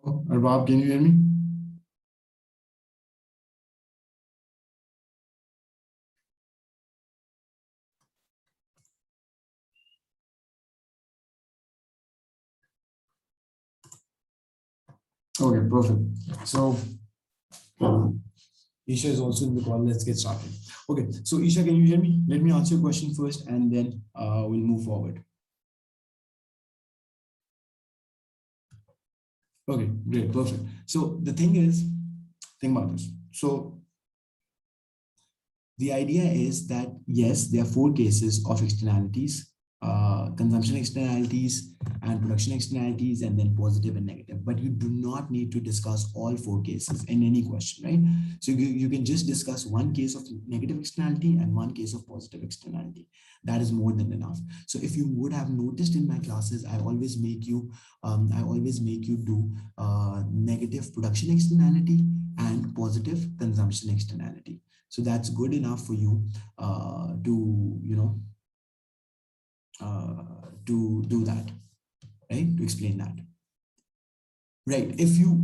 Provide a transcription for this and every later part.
Arbab, can you hear me? Okay, perfect. So Isha is also in the call. Let's get started. Okay, so Isha, can you hear me? Let me answer your question first, and then we'll move forward. Okay, great, perfect. So the thing is, think about this. So the idea is that yes, there are four cases of externalities: consumption externalities and production externalities, and then positive and negative. But you do not need to discuss all four cases in any question, right? So you can just discuss one case of negative externality and one case of positive externality. That is more than enough. So if you would have noticed in my classes, I always make you do negative production externality and positive consumption externality. So that's good enough for you to, to do that, right? To explain that. Right. If you know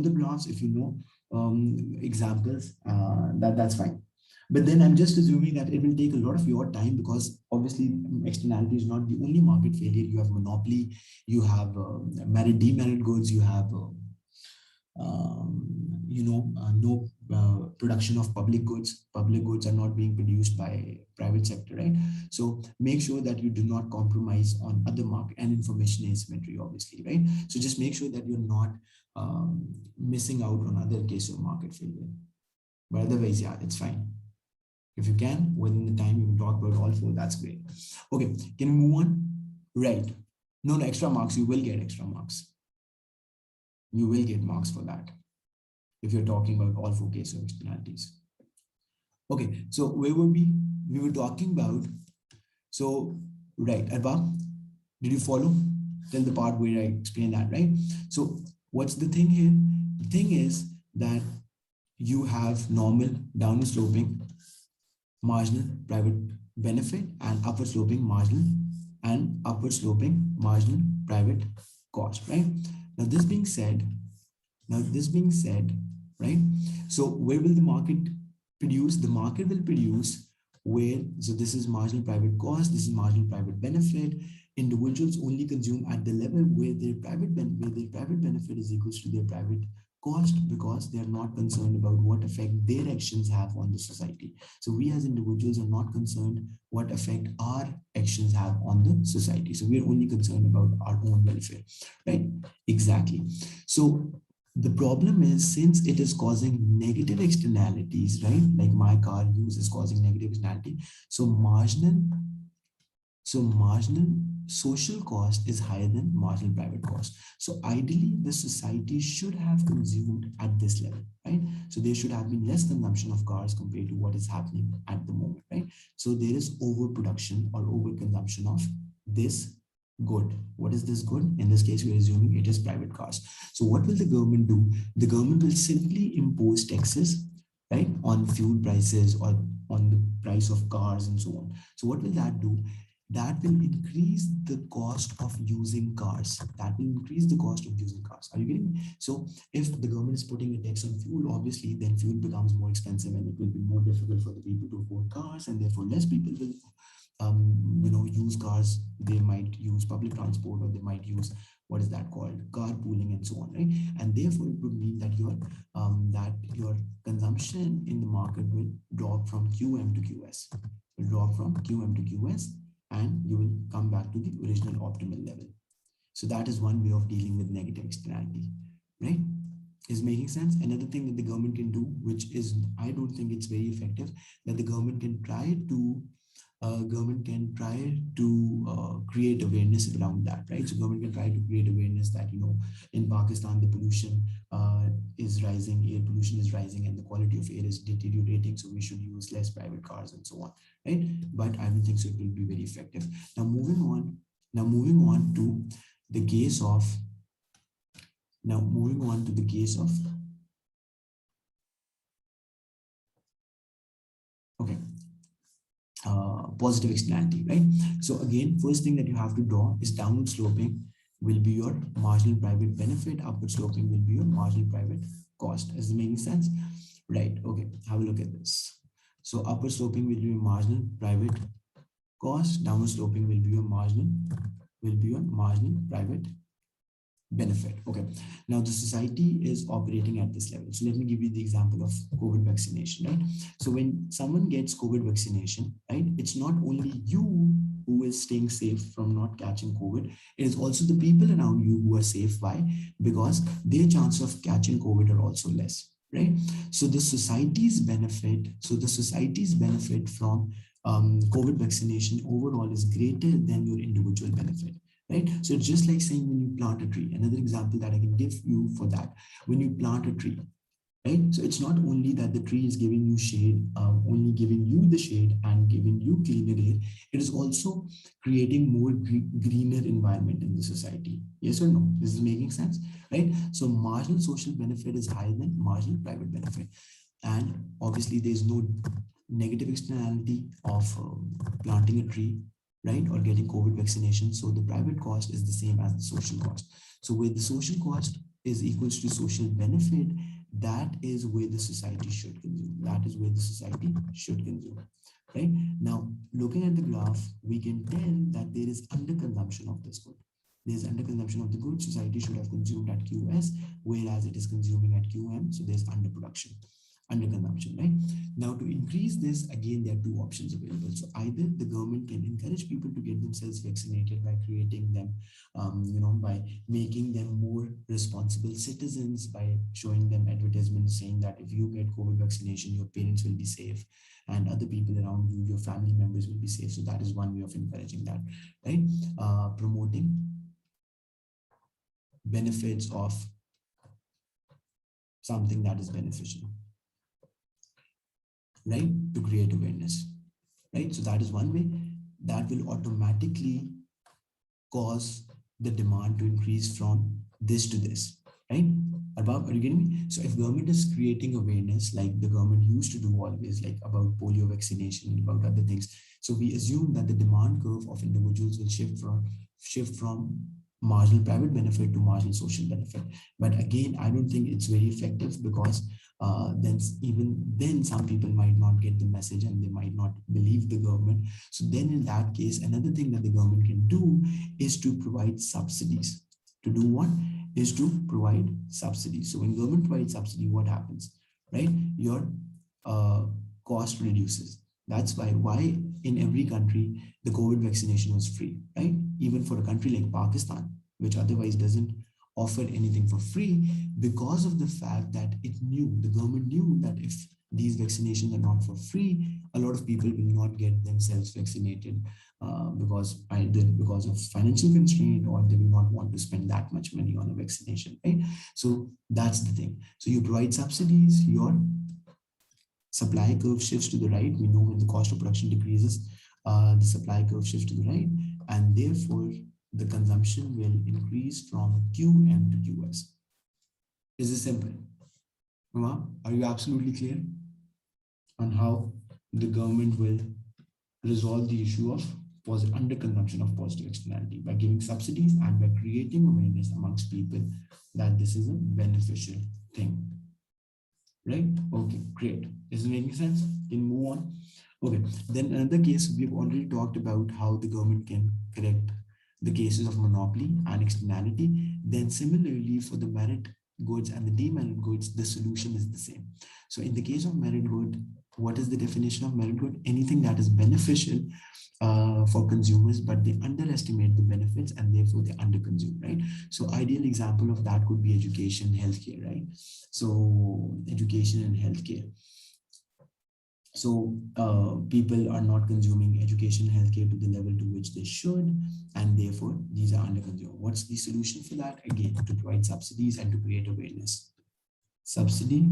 the graphs, if you know examples, that's fine. But then I'm just assuming that it will take a lot of your time, because obviously externality is not the only market failure. You have monopoly, you have merit demerit goods, you have no production of public goods. Public goods are not being produced by private sector, right? So make sure that you do not compromise on other market and information asymmetry, obviously, right? So just make sure that you're not missing out on other case of market failure. But otherwise, yeah, it's fine. If you can, within the time you can talk about all four, that's great. Okay, can we move on? Right. No, extra marks. You will get extra marks. You will get marks for that if you're talking about all four cases of externalities. Okay, so where were we? We were talking about, so, right, Arba, did you follow? Till the part where I explained that, right? So what's the thing here? The thing is that you have normal downward sloping marginal private benefit and upward sloping marginal private cost, right? Now this being said, right? So where will the market produce? The market will produce where, so this is marginal private cost, this is marginal private benefit. Individuals only consume at the level where their private benefit is equal to their private cost, because they are not concerned about what effect their actions have on the society. So we as individuals are not concerned what effect our actions have on the society. So we're only concerned about our own welfare, right? Exactly. So the problem is, since it is causing negative externalities, right? Like my car use is causing negative externality. So marginal social cost is higher than marginal private cost. So ideally, the society should have consumed at this level, right? So there should have been less consumption of cars compared to what is happening at the moment, right? So there is overproduction or overconsumption of this good. What is this good? In this case, we are assuming it is private cars. So what will the government do? The government will simply impose taxes, right, on fuel prices or on the price of cars and so on. So what will that do? That will increase the cost of using cars. That will increase the cost of using cars. Are you getting me? So if the government is putting a tax on fuel, obviously then fuel becomes more expensive, and it will be more difficult for the people to afford cars, and therefore less people will use cars. They might use public transport, or they might use, what is that called, carpooling and so on, right? And therefore it would mean that your consumption in the market will drop from QM to QS, and you will come back to the original optimal level. So that is one way of dealing with negative externality, right? Is making sense? Another thing that the government can do, which is, I don't think it's very effective, that the government can try to create awareness around that, right? So government can try to create awareness that, in Pakistan, the pollution is rising, air pollution is rising, and the quality of air is deteriorating. So we should use less private cars and so on, right? But I don't think so it will be very effective. Now moving on to the case of, okay, positive externality, right? So again, first thing that you have to draw is downward sloping will be your marginal private benefit, upward sloping will be your marginal private cost. Is it making sense? Right. Okay. Have a look at this. So upward sloping will be your marginal private cost, downward sloping will be your marginal private benefit. Okay. Now the society is operating at this level. So let me give you the example of COVID vaccination, right? So when someone gets COVID vaccination, right, it's not only you who is staying safe from not catching COVID, it is also the people around you who are safe. Why? Because their chance of catching COVID are also less, right? So the society's benefit from COVID vaccination overall is greater than your individual benefit, right? So it's just like saying when you plant a tree. Another example that I can give you for that, when you plant a tree, right? So it's not only that the tree is giving you shade, only giving you the shade and giving you cleaner air, it is also creating more greener environment in the society. Yes or no? This is making sense, right? So marginal social benefit is higher than marginal private benefit. And obviously there's no negative externality of planting a tree, right, or getting COVID vaccination. So the private cost is the same as the social cost. So where the social cost is equals to social benefit, that is where the society should consume. That is where the society should consume. Right now, looking at the graph, we can tell that there is underconsumption of this good. There's underconsumption of the good. Society should have consumed at QS, whereas it is consuming at QM. So there's underproduction, underconsumption, right? Now, to increase this, again, there are two options available. So either the government can encourage people to get themselves vaccinated by creating them, by making them more responsible citizens, by showing them advertisements saying that if you get COVID vaccination, your parents will be safe and other people around you, your family members will be safe. So that is one way of encouraging that, right? Promoting benefits of something that is beneficial, right, to create awareness, right? So that is one way that will automatically cause the demand to increase from this to this, right? About, are you getting me? So if government is creating awareness like the government used to do always, like about polio vaccination and about other things, so we assume that the demand curve of individuals will shift from marginal private benefit to marginal social benefit. But again, I don't think it's very effective because then some people might not get the message and they might not believe the government. So then in that case, another thing that the government can do is to provide subsidies. To do what? Is to provide subsidies. So when government provides subsidy, what happens, right? Your cost reduces. That's why in every country, the COVID vaccination was free, right? Even for a country like Pakistan, which otherwise doesn't offer anything for free, because of the fact that the government knew that if these vaccinations are not for free, a lot of people will not get themselves vaccinated because either because of financial constraint or they will not want to spend that much money on a vaccination, right? So that's the thing. So you provide subsidies, your supply curve shifts to the right. We know when the cost of production decreases, the supply curve shifts to the right, and therefore the consumption will increase from QM to QS. Is this simple? Are you absolutely clear on how the government will resolve the issue of underconsumption of positive externality by giving subsidies and by creating awareness amongst people that this is a beneficial thing? Right? Okay, great. Is it making sense? Can move on. Okay, then another case, we've already talked about how the government can correct the cases of monopoly and externality. Then similarly for the merit goods and the demerit goods, the solution is the same. So in the case of merit good, what is the definition of merit good? Anything that is beneficial for consumers, but they underestimate the benefits and therefore they underconsume, right? So ideal example of that could be education, healthcare, right? So education and healthcare. So people are not consuming education and healthcare to the level to which they should, and therefore these are underconsumed. What's the solution for that? Again, to provide subsidies and to create awareness. Subsidy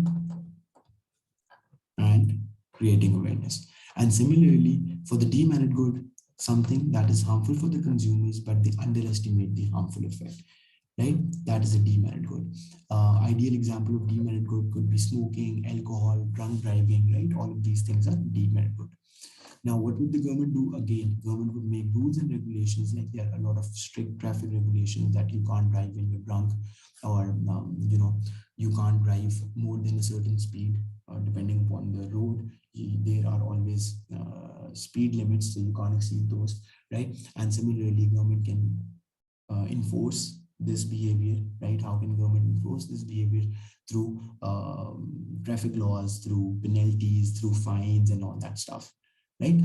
and creating awareness. And similarly, for the demerit good, something that is harmful for the consumers, but they underestimate the harmful effect, right? That is a demerit good. Ideal example of demerit good could be smoking, alcohol, drunk driving, right? All of these things are demerit good. Now, what would the government do? Again, government would make rules and regulations, like there are a lot of strict traffic regulations that you can't drive when you're drunk, or you can't drive more than a certain speed, depending upon the road. There are always speed limits, so you can't exceed those, right? And similarly, government can enforce this behavior, right? How can government enforce this behavior? Through traffic laws, through penalties, through fines, and all that stuff, right?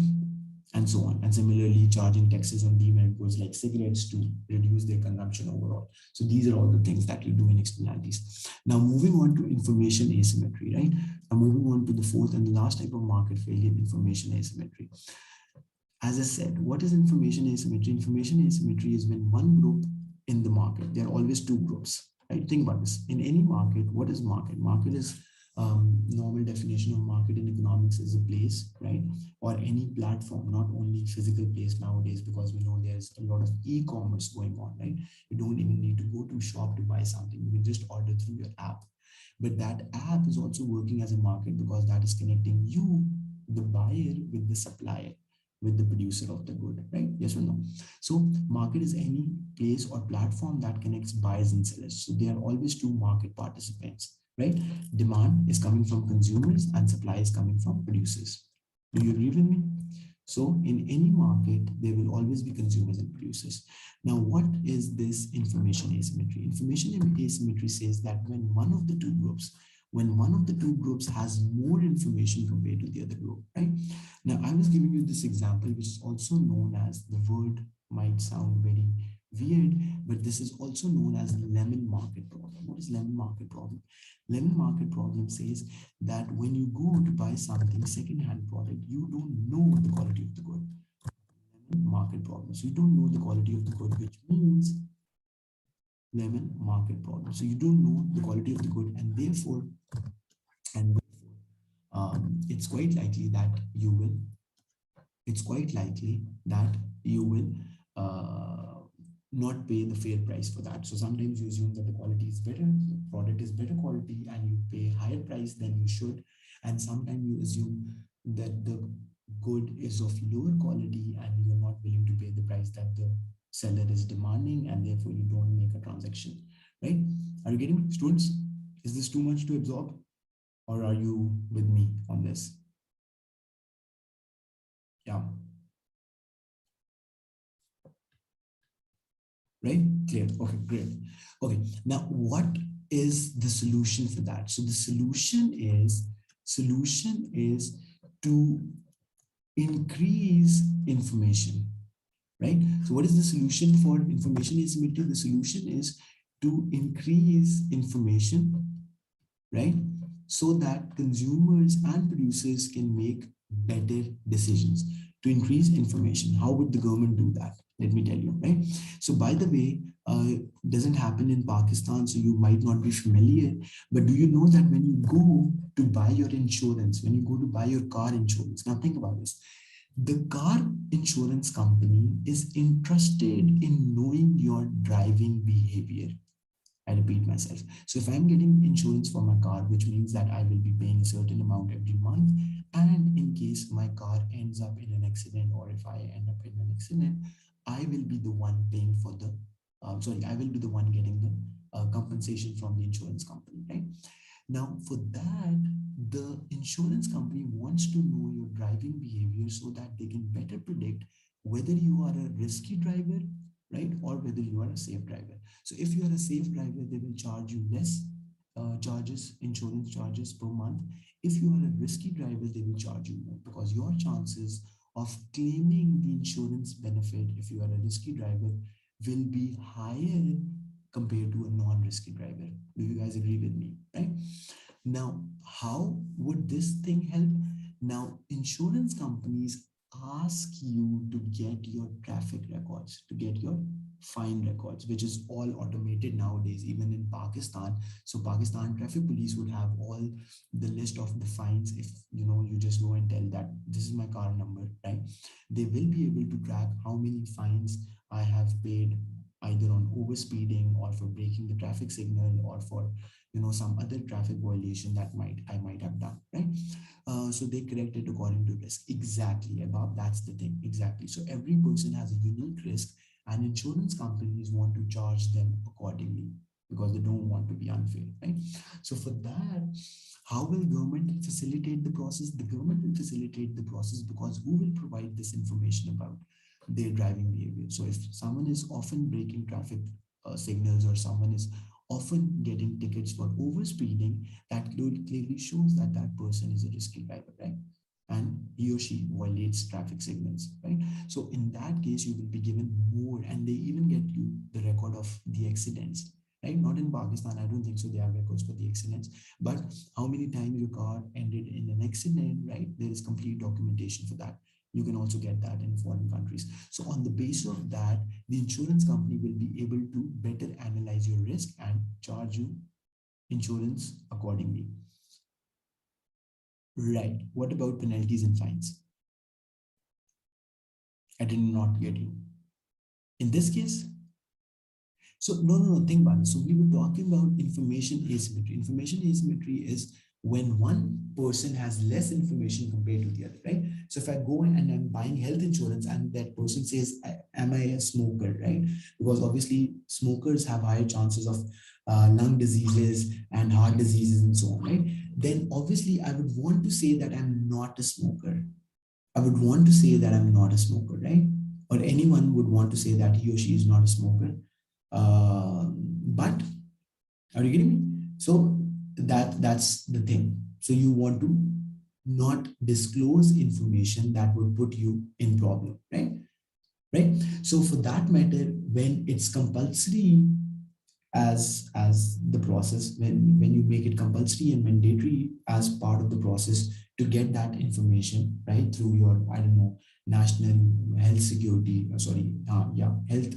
And so on. And similarly, charging taxes on demerit goods like cigarettes to reduce their consumption overall. So these are all the things that you do in externalities. Now, moving on to information asymmetry, right? Now, moving on to the fourth and the last type of market failure, information asymmetry. As I said, what is information asymmetry? Information asymmetry is when one group in the market, there are always two groups, right? Think about this. In any market, what is market? Market is normal definition of market in economics is a place, right? Or any platform, not only physical place nowadays, because we know there's a lot of e-commerce going on, right? You don't even need to go to a shop to buy something. You can just order through your app. But that app is also working as a market because that is connecting you, the buyer, with the supplier, with the producer of the good, right? Yes or no? So market is any place or platform that connects buyers and sellers. So there are always two market participants, right? Demand is coming from consumers and supply is coming from producers. Do you agree with me? So in any market, there will always be consumers and producers. Now, what is this information asymmetry? Information asymmetry says that when one of the two groups has more information compared to the other group, right? Now, I was giving you this example, which is also known as, the word might sound very weird, but this is also known as lemon market problem. What is lemon market problem? Lemon market problem says that when you go to buy something second-hand product, you don't know the quality of the good. Lemon market problem. So you don't know the quality of the good, which means lemon market problem. So you don't know the quality of the good, and therefore, it's quite likely that you will not pay the fair price for that. So sometimes you assume that the quality is better, the product is better quality, and you pay higher price than you should. And sometimes you assume that the good is of lower quality and you're not willing to pay the price that the seller is demanding, and therefore you don't make a transaction, right? Are you getting me, students? Is this too much to absorb, or are you with me on this? Yeah. Right? Clear. Okay, great. Okay, now what is the solution for that? So the solution is to increase information, right? So what is the solution for information asymmetry? The solution is to increase information, right? So that consumers and producers can make better decisions. To increase information, how would the government do that? Let me tell you, right? So by the way, doesn't happen in Pakistan, so you might not be familiar, but do you know that when you go to buy your insurance, when you go to buy your car insurance, now think about this, the car insurance company is interested in knowing your driving behavior. I repeat myself. So if I'm getting insurance for my car, which means that I will be paying a certain amount every month, and in case my car ends up in an accident, or if I end up in an accident, I will be the one paying for the, I will be the one getting the compensation from the insurance company, right? Now, for that, the insurance company wants to know your driving behavior so that they can better predict whether you are a risky driver, right, or whether you are a safe driver. So if you are a safe driver, they will charge you less insurance charges per month. If you are a risky driver, they will charge you more, because your chances of claiming the insurance benefit if you are a risky driver will be higher compared to a non-risky driver. Do you guys agree with me, right? Now, how would this thing help? Now, insurance companies ask you to get your traffic records, to get your fine records, which is all automated nowadays, even in Pakistan. So Pakistan traffic police would have all the list of the fines. If you just go and tell that this is my car number, right? They will be able to track how many fines I have paid, either on overspeeding or for breaking the traffic signal, or for some other traffic violation that I might have done, right? So they correct it according to risk. Exactly, above, that's the thing. Exactly. So every person has a unique risk, and insurance companies want to charge them accordingly because they don't want to be unfair, right? So for that, how will government facilitate the process? The government will facilitate the process because who will provide this information about their driving behavior? So if someone is often breaking traffic signals, or someone is often getting tickets for overspeeding, that clearly shows that that person is a risky driver, right? And he or she violates traffic signals, right? So in that case, you will be given more, and they even get you the record of the accidents, right? Not in Pakistan, I don't think so. They have records for the accidents, but how many times your car ended in an accident, right? There is complete documentation for that. You can also get that in foreign countries. So on the basis of that, the insurance company will be able to better analyze your risk and charge you insurance accordingly. Right. What about penalties and fines? I did not get you. In this case, so no, think about it. So we were talking about information asymmetry. Information asymmetry is when one person has less information compared to the other, right? So if I go and I'm buying health insurance and that person says, am I a smoker, right? Because obviously smokers have higher chances of lung diseases and heart diseases and so on, right? Then obviously I would want to say that I'm not a smoker. I would want to say that I'm not a smoker, right? Or anyone would want to say that he or she is not a smoker. But are you getting me? So that's the thing. So you want to not disclose information that would put you in problem, right? Right. So for that matter, when it's compulsory as the process, when you make it compulsory and mandatory as part of the process to get that information, right, through your, I don't know, national health security, sorry, yeah, health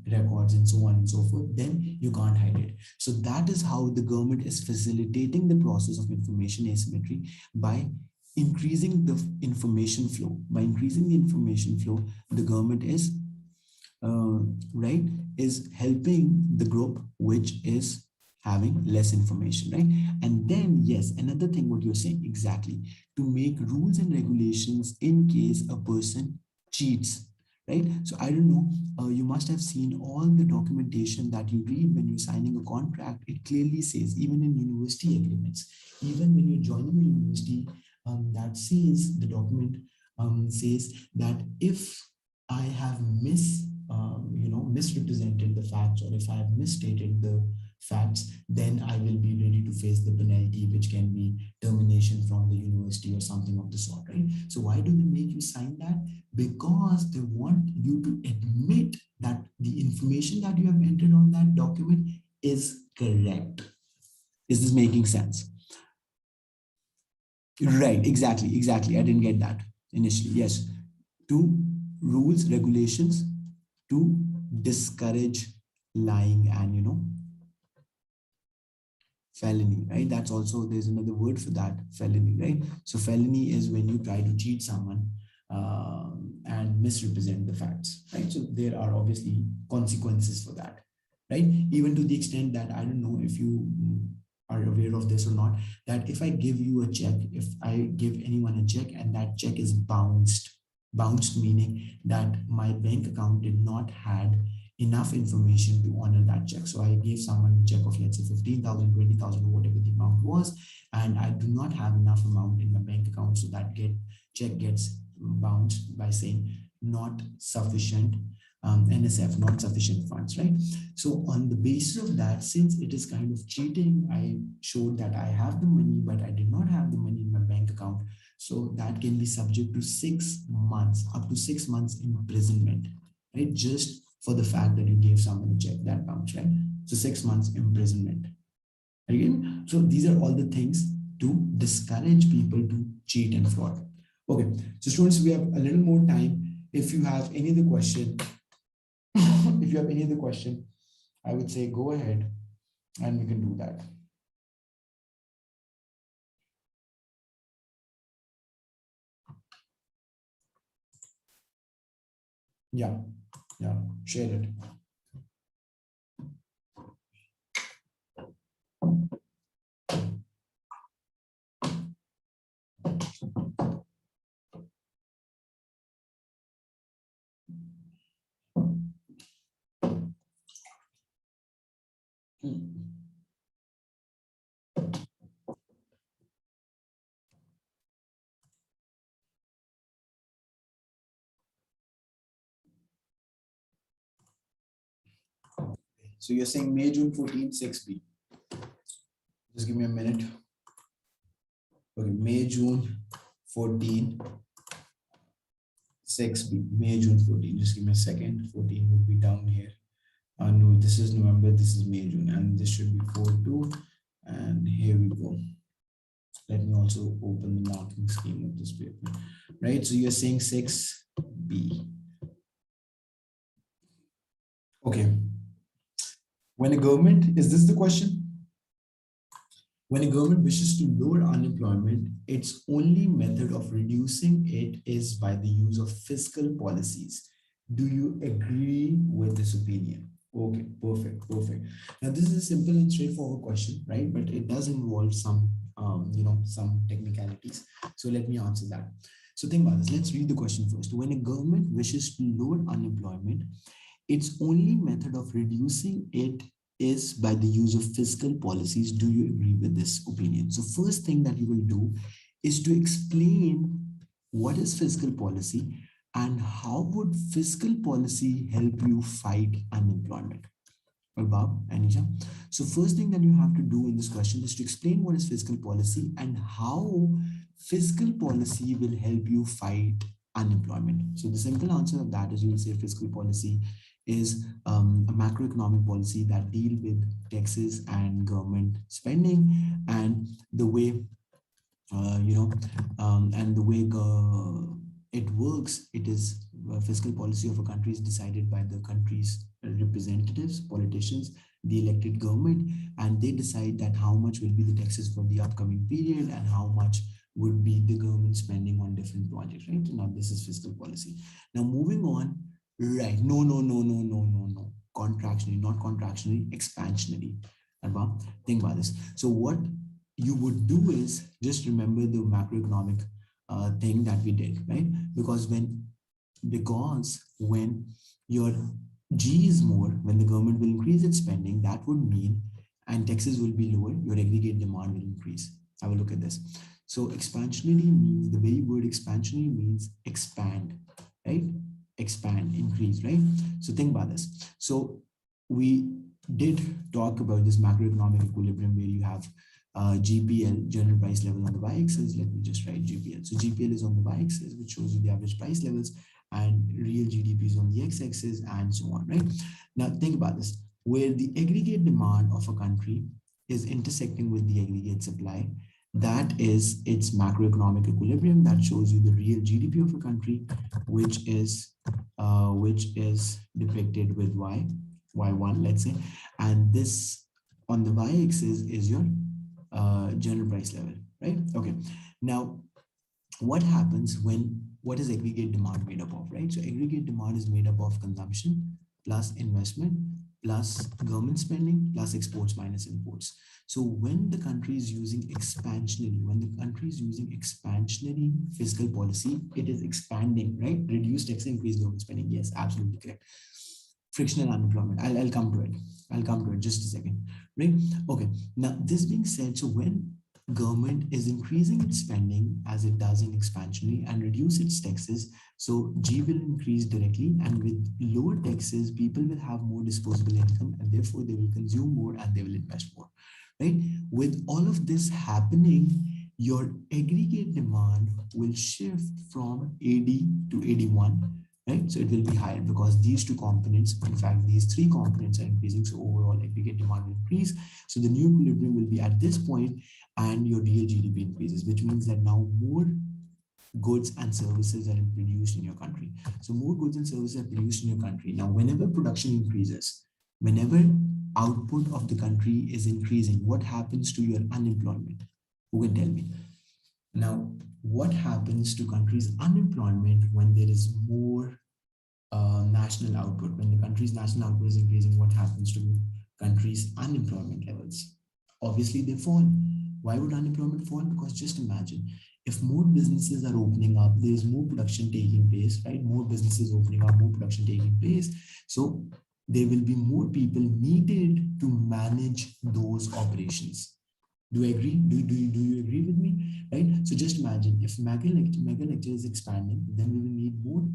records and so on and so forth, then you can't hide it. So that is how the government is facilitating the process of information asymmetry by increasing the information flow. By increasing the information flow, the government is uh, right, is helping the group which is having less information, right? And then, yes, another thing, what you're saying exactly, to make rules and regulations in case a person cheats, right? So I don't know, you must have seen all the documentation that you read when you're signing a contract. It clearly says, even in university agreements, even when you're joining a university, that says, the document says that if I have misrepresented the facts, or if I have misstated the facts, then I will be ready to face the penalty, which can be termination from the university or something of the sort, right? So why do they make you sign that? Because they want you to admit that the information that you have entered on that document is correct. Is this making sense? Right, exactly. I didn't get that initially. Yes, two rules, regulations to discourage lying and felony, right? That's also, there's another word for that, felony, right? So felony is when you try to cheat someone and misrepresent the facts, right? So there are obviously consequences for that, right? Even to the extent that, I don't know if you are aware of this or not, that if I give you a check, if I give anyone a check and that check is bounced meaning that my bank account did not had enough information to honor that check. So I gave someone a check of, let's say, 15,000, 20,000, or whatever the amount was, and I do not have enough amount in my bank account. So that check gets bounced by saying not sufficient, NSF, not sufficient funds, right? So on the basis of that, since it is kind of cheating, I showed that I have the money, but I did not have the money in my bank account. So that can be subject to 6 months, up to 6 months imprisonment, right? Just for the fact that you gave someone a check that bounced, right? So 6 months imprisonment. Again, so these are all the things to discourage people to cheat and fraud. Okay, so students, we have a little more time. If you have any other question, if you have any other question, I would say go ahead and we can do that. Yeah, share it. Hmm. So you're saying May, June 14, 6B. Just give me a minute. Okay, May, June 14, 6B. May, June 14. Just give me a second. 14 would be down here. No, this is November, this is May, June, and this should be 4-2. And here we go. Let me also open the marking scheme of this paper. Right, so you're saying 6B. Okay. When a government, is this the question? When a government wishes to lower unemployment, its only method of reducing it is by the use of fiscal policies. Do you agree with this opinion? Okay, perfect, perfect. Now this is a simple and straightforward question, right? But it does involve some, some technicalities. So let me answer that. So think about this. Let's read the question first. When a government wishes to lower unemployment, its only method of reducing it is by the use of fiscal policies. Do you agree with this opinion? So first thing that you will do is to explain what is fiscal policy and how would fiscal policy help you fight unemployment. Well, Bob, Anisha. So first thing that you have to do in this question is to explain what is fiscal policy and how fiscal policy will help you fight unemployment. So the simple answer of that is you will say fiscal policy is a macroeconomic policy that deal with taxes and government spending and the way you know, and the way it works, it is fiscal policy of a country is decided by the country's representatives, politicians, the elected government, and they decide that how much will be the taxes for the upcoming period and how much would be the government spending on different projects, right? Now, this is fiscal policy. Now, moving on, right? No, no, no, no, no, no, no. Contractionally, not contractionally, expansionally. Arba, think about this. So, what you would do is just remember the macroeconomic thing that we did, right? Because when your G is more, when the government will increase its spending, that would mean, and taxes will be lower, your aggregate demand will increase. Have a look at this. So expansionary means, the very word expansionary means expand, right? Expand, increase, right? So think about this. So we did talk about this macroeconomic equilibrium where you have GPL, general price level on the y-axis. Let me just write GPL. So GPL is on the y-axis, which shows you the average price levels, and real GDP is on the x-axis, and so on, right? Now think about this, where the aggregate demand of a country is intersecting with the aggregate supply. That is its macroeconomic equilibrium. That shows you the real GDP of a country, which is depicted with y1, let's say, and this on the y-axis is your general price level, right? Okay. Now, what happens when, what is aggregate demand made up of, right? So aggregate demand is made up of consumption plus investment plus government spending plus exports minus imports. So when the country is using expansionary, when the country is using expansionary fiscal policy, it is expanding, right? Reduce tax, increase government spending. Yes, absolutely correct. Frictional unemployment. I'll come to it. I'll come to it just a second, right? Okay. Now, this being said, so when government is increasing its spending as it does in expansionary and reduce its taxes, so G will increase directly, and with lower taxes, people will have more disposable income and therefore they will consume more and they will invest more, right? With all of this happening, your aggregate demand will shift from AD to AD1, right? So it will be higher because these two components, in fact, these three components are increasing. So overall aggregate demand will increase. So the new equilibrium will be at this point and your real GDP increases, which means that now more goods and services are produced in your country. So more goods and services are produced in your country. Now, whenever production increases, whenever output of the country is increasing, what happens to your unemployment? Who can tell me? Now, what happens to countries' unemployment when there is more national output? When the country's national output is increasing, what happens to countries' unemployment levels? Obviously, they fall. Why would unemployment fall? Because just imagine, if more businesses are opening up, there is more production taking place, right? More businesses opening up, more production taking place. So there will be more people needed to manage those operations. Do you agree? Do you agree with me? Right? So just imagine if mega lecture is expanding, then we will need more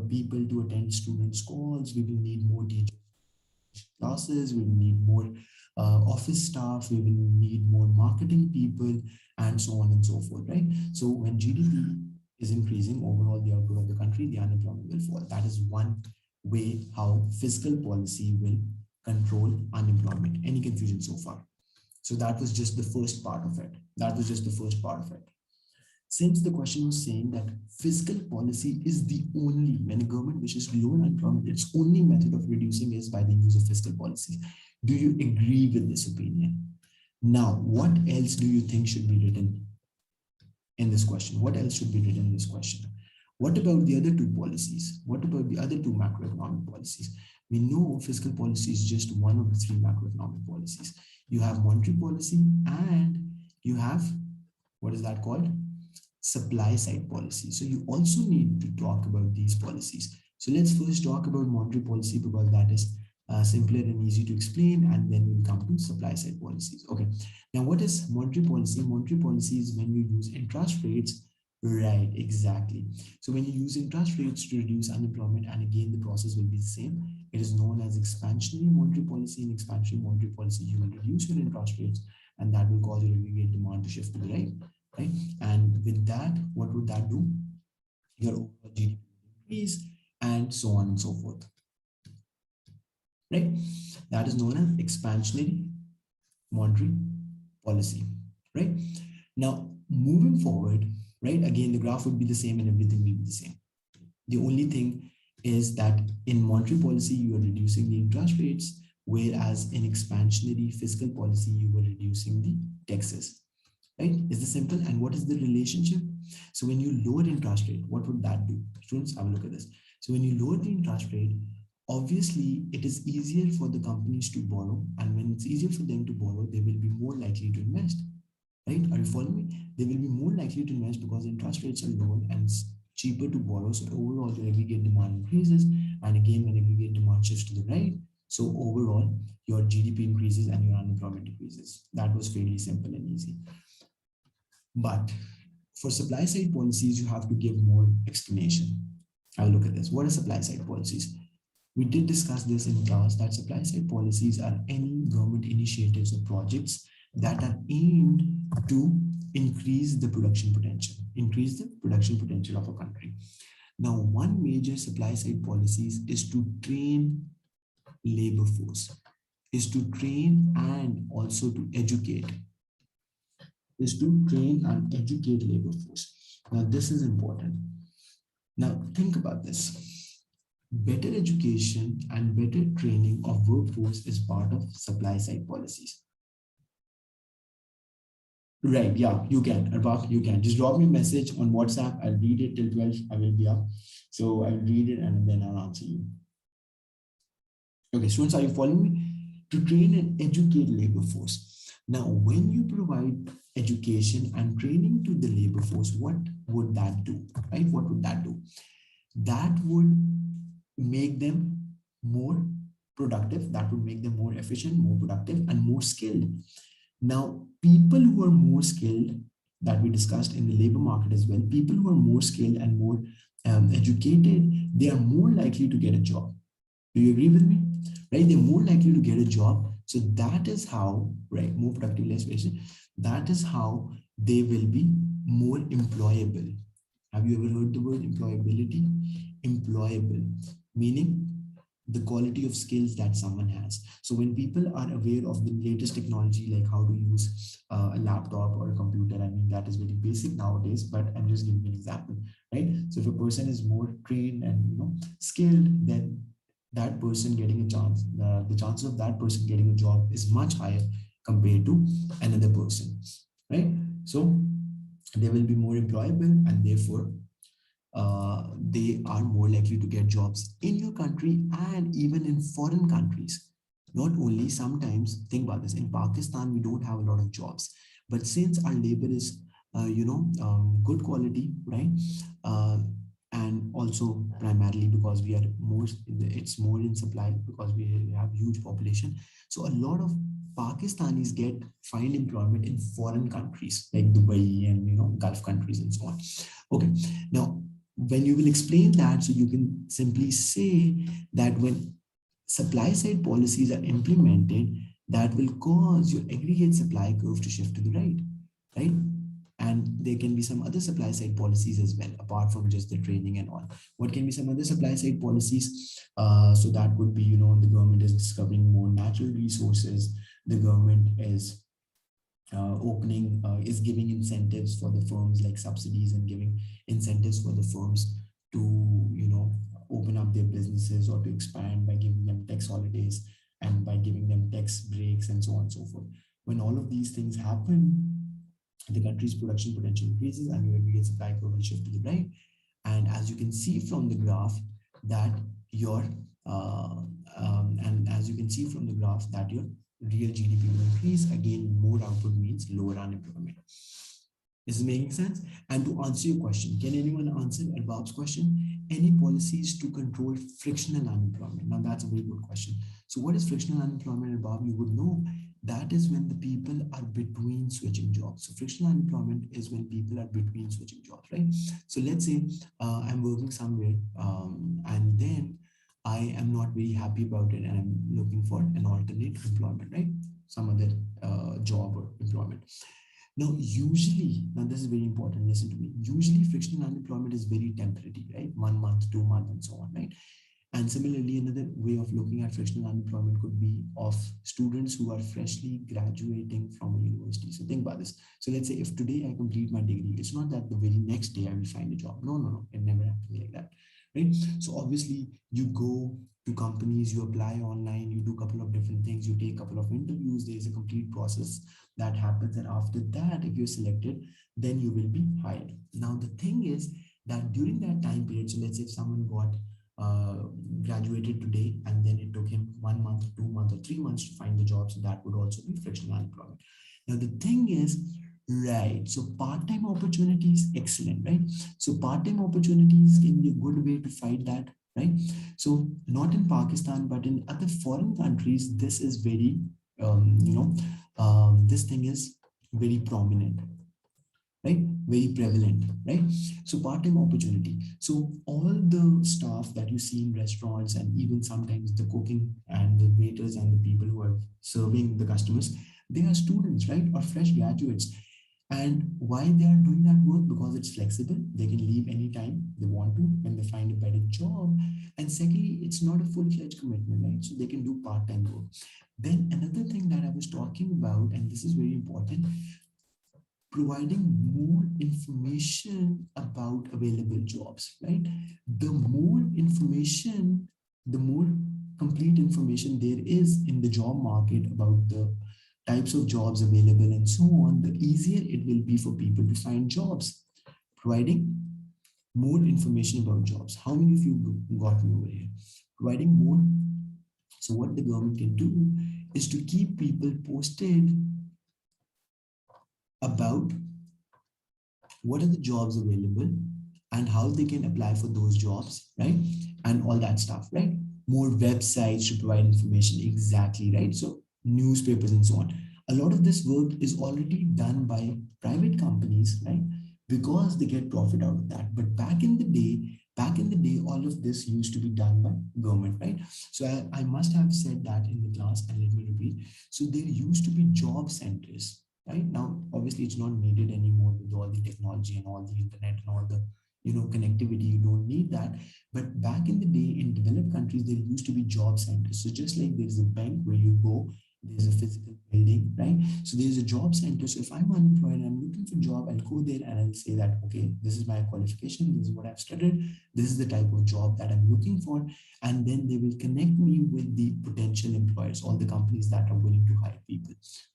people to attend students' calls. We will need more teachers classes. We will need more office staff. We will need more marketing people, and so on and so forth. Right? So when GDP is increasing, overall the output of the country, the unemployment will fall. That is one way how fiscal policy will control unemployment. Any confusion so far? So that was just the first part of it. That was just the first part of it. Since the question was saying that fiscal policy is the only, when a government wishes to lower unemployment, its only method of reducing is by the use of fiscal policy. Do you agree with this opinion? Now, what else do you think should be written in this question? What else should be written in this question? What about the other two policies? What about the other two macroeconomic policies? We know fiscal policy is just one of the three macroeconomic policies. You have monetary policy and you have, what is that called? Supply side policy. So you also need to talk about these policies. So let's first talk about monetary policy because that is simpler and easy to explain, and then we'll come to supply side policies. Okay. Now, what is monetary policy? Monetary policy is when you use interest rates. Right, exactly. So when you use interest rates to reduce unemployment, and again, the process will be the same. It is known as expansionary monetary policy. In expansionary monetary policy, you will reduce your interest rates, and that will cause your aggregate demand to shift to the right? And with that, what would that do? Your overall GDP will increase, and so on and so forth, right? That is known as expansionary monetary policy, right? Now, moving forward, right, again, the graph would be the same and everything will be the same. The only thing is that in monetary policy, you are reducing the interest rates, whereas in expansionary fiscal policy, you were reducing the taxes, right? Is this simple? And what is the relationship? So when you lower interest rate, what would that do? Students, have a look at this. So when you lower the interest rate, obviously it is easier for the companies to borrow, and when it's easier for them to borrow, they will be more likely to invest, right? Are you following me? They will be more likely to invest because interest rates are lower and it's cheaper to borrow. So overall, your aggregate demand increases, and again, when aggregate demand shifts to the right, so overall your GDP increases and your unemployment decreases. That was fairly simple and easy. But for supply side policies, you have to give more explanation. I'll look at this. What are supply side policies? We did discuss this in class that supply side policies are any government initiatives or projects that are aimed to increase the production potential of a country. Now, one major supply side policies is to train labor force, is to train and also to educate, labor force. Now, this is important. Now, think about this. Better education and better training of workforce is part of supply side policies. Right, yeah, you can. Arbab, you can. Just drop me a message on WhatsApp. I'll read it till 12. I will be up. So I'll read it and then I'll answer you. Okay, students, are you following me? To train and educate labor force. Now, when you provide education and training to the labor force, what would that do? Right? What would that do? That would make them more productive. That would make them more efficient, more productive, and more skilled. Now, people who are more skilled, that we discussed in the labor market as well, people who are more skilled and more educated, they are more likely to get a job. Do you agree with me? Right? They're more likely to get a job. So that is how, right, more productive, less efficient. That is how they will be more employable. Have you ever heard the word employability? Employable, meaning the quality of skills that someone has. So when people are aware of the latest technology, like how to use a laptop or a computer, I mean, that is very basic nowadays, but I'm just giving an example, right? So if a person is more trained and skilled, then that person getting a chance, the chances of that person getting a job is much higher compared to another person, right? So they will be more employable, and therefore they are more likely to get jobs in your country and even in foreign countries. Not only, sometimes, think about this, in Pakistan, we don't have a lot of jobs, but since our labor is, good quality, right? and also primarily because we are more, it's more in supply because we have huge population. So a lot of Pakistanis get find employment in foreign countries like Dubai and Gulf countries and so on. Okay, now when you will explain that, so you can simply say that when supply side policies are implemented, that will cause your aggregate supply curve to shift to the right? And there can be some other supply side policies as well, apart from just the training and all. What can be some other supply side policies? So that would be, the government is discovering more natural resources. The government is giving incentives for the firms, like subsidies, and giving incentives for the firms to, open up their businesses or to expand by giving them tax holidays and by giving them tax breaks and so on and so forth. When all of these things happen, the country's production potential increases and your aggregate supply curve will shift to the right. And as you can see from the graph, that your uh, and as you can see from the graph, that your real GDP will increase. Again, more output means lower unemployment. Is it making sense? And to answer your question, can anyone answer Arbab's question? Any policies to control frictional unemployment? Now that's a very good question. So what is frictional unemployment, Arbab? You would know that is when the people are between switching jobs. So frictional unemployment is when people are between switching jobs, right? So let's say I'm working somewhere and then I am not very happy about it and I'm looking for an alternate employment, right? Some other job or employment. Now, this is very important, listen to me. Usually, frictional unemployment is very temporary, right? 1 month, 2 months, and so on, right? And similarly, another way of looking at frictional unemployment could be of students who are freshly graduating from a university. So think about this. So let's say if today I complete my degree, it's not that the very next day I will find a job. No, no, no. It never happens like that, right? So obviously you go to companies, you apply online, you do a couple of different things, you take a couple of interviews, there's a complete process that happens. And after that, if you're selected, then you will be hired. Now, the thing is that during that time period, so let's say if someone got uh, graduated today and then it took him 1 month, 2 months, or 3 months to find the job, so that would also be frictional unemployment. Now, the thing is, right, so part-time opportunities, excellent, right? So part-time opportunities can be a good way to fight that, right? So not in Pakistan, but in other foreign countries, this is very, this thing is very prominent, right? Very prevalent, right? So part-time opportunity. So all the staff that you see in restaurants and even sometimes the cooking and the waiters and the people who are serving the customers, they are students, right? Or fresh graduates. And why they are doing that work? Because it's flexible. They can leave anytime they want to when they find a better job. And secondly, it's not a full-fledged commitment, right? So they can do part-time work. Then another thing that I was talking about, and this is very important, providing more information about available jobs, right? The more information, the more complete information there is in the job market about the types of jobs available and so on, the easier it will be for people to find jobs. Providing more information about jobs. How many of you got me over here? Providing more. So what the government can do is to keep people posted about what are the jobs available and how they can apply for those jobs, right? And all that stuff, right? More websites to provide information, exactly, right? So newspapers and so on. A lot of this work is already done by private companies, right? Because they get profit out of that. But back in the day, all of this used to be done by government, right? So I must have said that in the class, and let me repeat. So there used to be job centers, right? Now obviously it's not needed anymore with all the technology and all the internet and all the connectivity. You don't need that. But back in the day, in developed countries, there used to be job centers. So just like there's a bank where you go, there's a physical building, right? So there's a job center. So if I'm unemployed and I'm looking for a job, I'll go there and I'll say that, okay, this is my qualification, this is what I've studied, this is the type of job that I'm looking for. And then they will connect me with the potential employers, all the companies that are willing to hire people,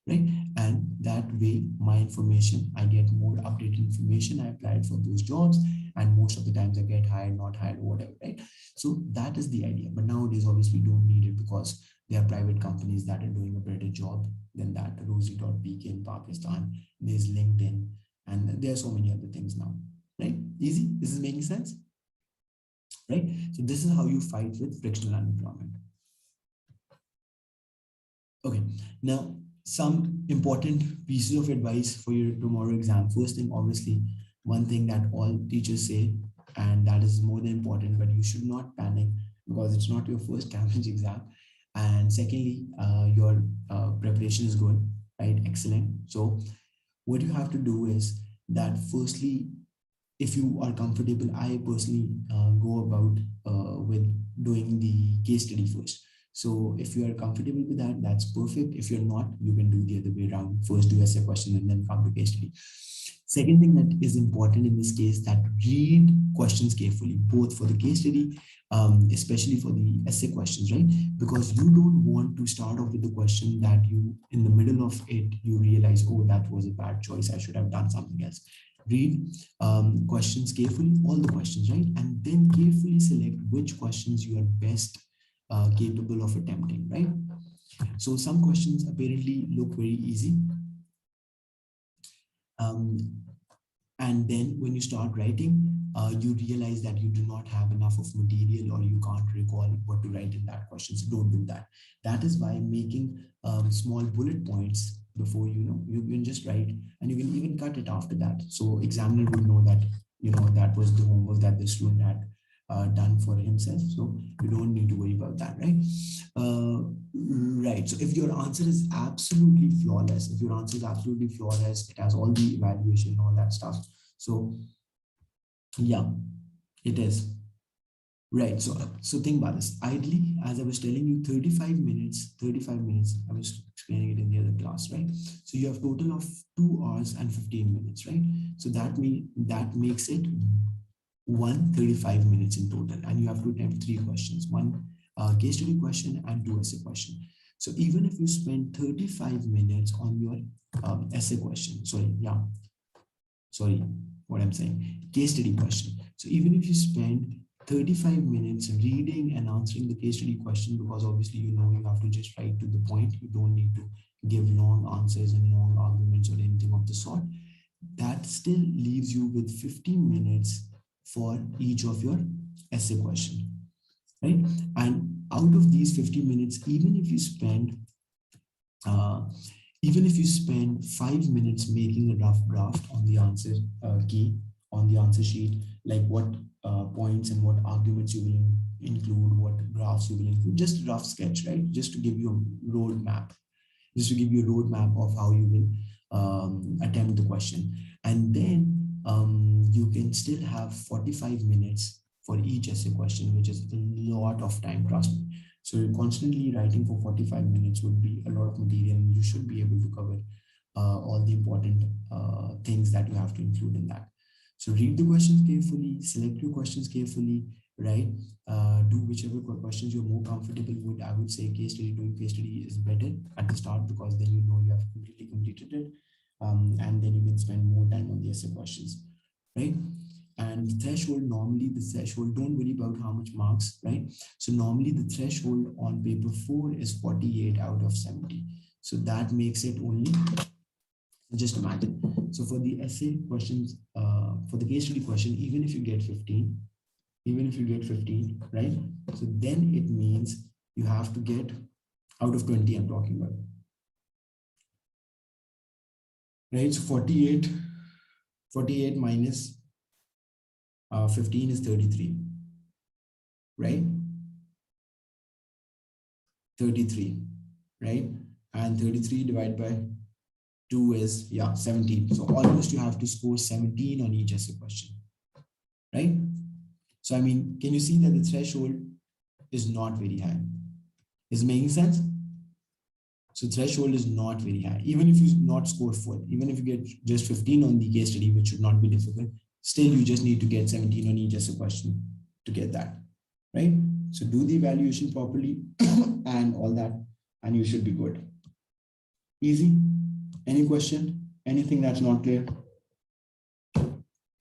right? And that way, my information, I get more updated information. I applied for those jobs, and most of the times I get hired, not hired, whatever, right? So that is the idea. But nowadays, obviously, don't need it because there are private companies that are doing a better job than that. Rosie.pk in Pakistan, there's LinkedIn, and there are so many other things now, right? Easy? This is making sense? right? So this is how you fight with frictional unemployment. Okay, now some important pieces of advice for your tomorrow exam. First thing, obviously, one thing that all teachers say, and that is more than important, but you should not panic because it's not your first Cambridge exam. And secondly, your preparation is good, right? Excellent. So what you have to do is that firstly, if you are comfortable, I personally go about with doing the case study first. So if you are comfortable with that, that's perfect. If you're not, you can do the other way around. First do essay question and then come to case study. Second thing that is important in this case, that read questions carefully, both for the case study, especially for the essay questions, right? Because you don't want to start off with the question that you, in the middle of it, you realize, oh, that was a bad choice. I should have done something else. Read questions carefully, all the questions, right? And then carefully select which questions you are best capable of attempting, right? So some questions apparently look very easy. And then when you start writing, you realize that you do not have enough of material or you can't recall what to write in that question. So don't do that. That is why making small bullet points before, you can just write, and you can even cut it after that. So examiner would know that, that was the homework that the student had done for himself. So you don't need to worry about that, right? Right. So if your answer is absolutely flawless, it has all the evaluation and all that stuff. So yeah, it is. Right. So think about this. Ideally, as I was telling you, 35 minutes, I was explaining it in the other class, right? So you have total of 2 hours and 15 minutes, right? So that makes it 135 minutes in total, and you have to attempt 3 questions, one case study question and 2 essay question. So even if you spend 35 minutes on your essay question, sorry, what I'm saying, case study question. So even if you spend 35 minutes reading and answering the case study question, because obviously you have to just write to the point, you don't need to give long answers and long arguments or anything of the sort, that still leaves you with 15 minutes for each of your essay question, right? And out of these 50 minutes, even if you spend 5 minutes making a rough draft on the answer key, on the answer sheet, like what points and what arguments you will include, what graphs you will include, just a rough sketch, right? Just to give you a roadmap, of how you will attempt the question. And then you can still have 45 minutes for each essay question, which is a lot of time, trust me. So constantly writing for 45 minutes would be a lot of material, and you should be able to cover all the important things that you have to include in that. So read the questions carefully, select your questions carefully, right? Do whichever questions you're more comfortable with. I would say doing case study is better at the start, because then you have completely completed it. And then you can spend more time on the essay questions, right? And normally the threshold, don't worry about how much marks, right? So normally the threshold on paper 4 is 48 out of 70. So that makes it only, just imagine. So for the essay questions, for the case study question, even if you get 15, right? So then it means you have to get out of 20, I'm talking about, right? So 48 minus 15 is 33, right? 33, right? And 33 divided by 2 is 17. So almost you have to score 17 on each essay question, right? So I mean, can you see that the threshold is not very high? Is it making sense? So threshold is not very high. Even if you not score 4, even if you get just 15 on the case study, which should not be difficult, still you just need to get 17 on each essay question to get that, right? So do the evaluation properly and all that, and you should be good. Easy? Any question? Anything that's not clear?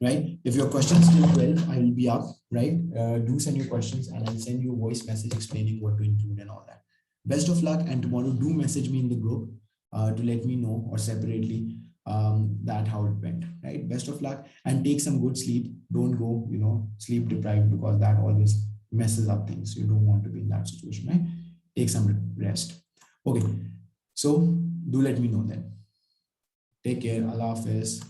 Right? If your question is still 12, I will be up, right? Do send your questions and I'll send you a voice message explaining what to include and all that. Best of luck, and tomorrow do message me in the group to let me know, or separately, that how it went, right? Best of luck and take some good sleep. Don't go, sleep deprived, because that always messes up things. You don't want to be in that situation, right? Take some rest. Okay, so do let me know then. Take care. Allah Hafiz.